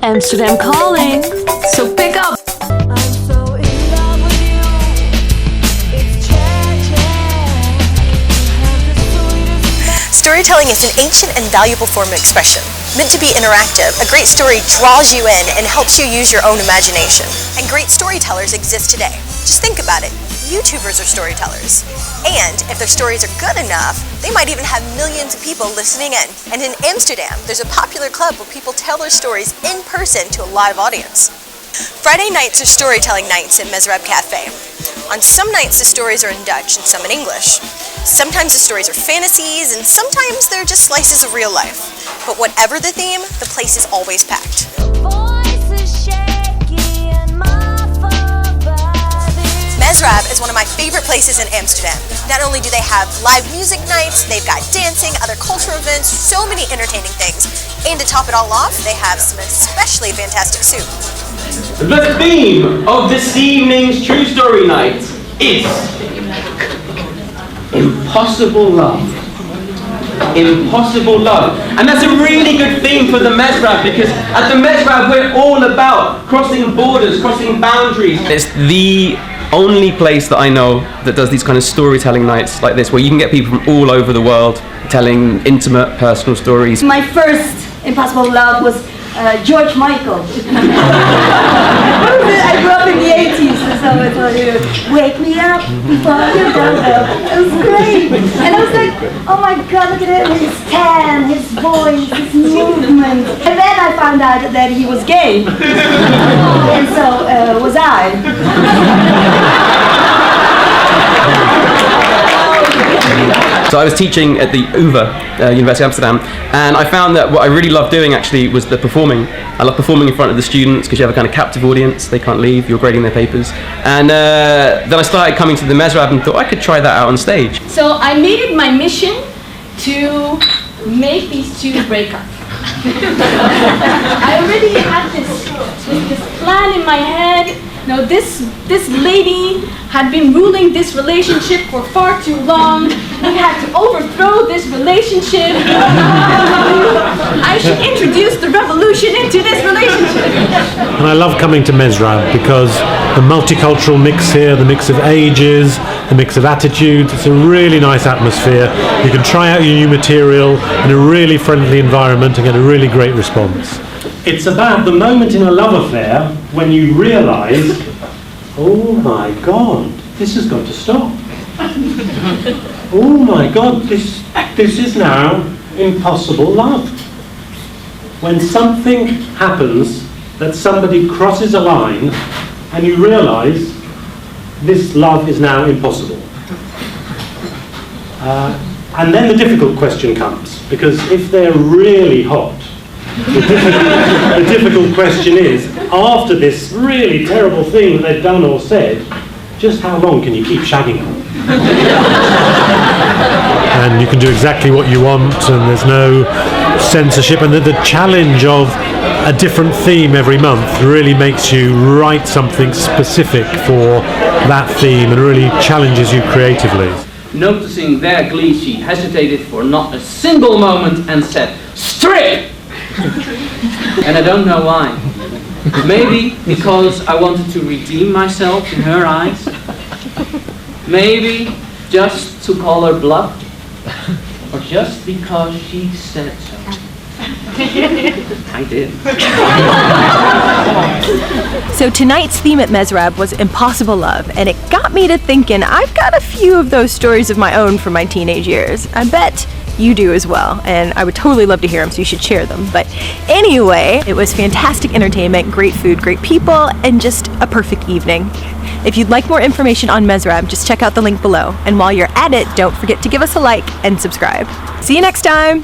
Amsterdam calling, so pick up. Storytelling is an ancient and valuable form of expression. Meant to be interactive, a great story draws you in and helps you use your own imagination. And great storytellers exist today. Just think about it. YouTubers are storytellers. And if their stories are good enough, they might even have millions of people listening in. And in Amsterdam, there's a popular club where people tell their stories in person to a live audience. Friday nights are storytelling nights at Mezrab Cafe. On some nights the stories are in Dutch and some in English. Sometimes the stories are fantasies and sometimes they're just slices of real life. But whatever the theme, the place is always packed. Mezrab is one of my favorite places in Amsterdam. Not only do they have live music nights, they've got dancing, other cultural events, so many entertaining things. And to top it all off, they have some especially fantastic soup. The theme of this evening's True Story Night is Impossible Love. Impossible love. And that's a really good theme for the Mezrab, because at the Mezrab we're all about crossing borders, crossing boundaries. It's the only place that I know that does these kind of storytelling nights like this, where you can get people from all over the world telling intimate, personal stories. My first Impossible Love was George Michael. I grew up in the 80s, so it was wake me up before you go. It was great. And I was like, oh my God, look at him, his tan, his voice, his movement. And then I found out that he was gay. And so was I. So I was teaching at the University of Amsterdam, and I found that what I really loved doing actually was the performing. I love performing in front of the students because you have a kind of captive audience, they can't leave, you're grading their papers. And then I started coming to the Mezrab and thought I could try that out on stage. So I made it my mission to make these two break up. I already had this plan in my head. No, this lady had been ruling this relationship for far too long. We had to overthrow this relationship. I should introduce the revolution into this relationship. And I love coming to Mezrab because the multicultural mix here, the mix of ages, the mix of attitudes, it's a really nice atmosphere. You can try out your new material in a really friendly environment and get a really great response. It's about the moment in a love affair when you realise, oh my God, this has got to stop. Oh my God, this is now impossible love. When something happens that somebody crosses a line and you realise this love is now impossible. And then the difficult question comes, because if they're really hot, the difficult question is, after this really terrible thing that they've done or said, just how long can you keep shagging them? And you can do exactly what you want, and there's no censorship, and the challenge of a different theme every month really makes you write something specific for that theme and really challenges you creatively. Noticing their glee, she hesitated for not a single moment and said, "Strip!" And I don't know why. Maybe because I wanted to redeem myself in her eyes. Maybe just to call her bluff. Or just because she said so. I did. So tonight's theme at Mezrab was Impossible Love, and it got me to thinking I've got a few of those stories of my own from my teenage years. I bet you do as well, and I would totally love to hear them, so you should share them. But anyway, it was fantastic entertainment, great food, great people, and just a perfect evening. If you'd like more information on Mezrab, just check out the link below. And while you're at it, don't forget to give us a like and subscribe. See you next time!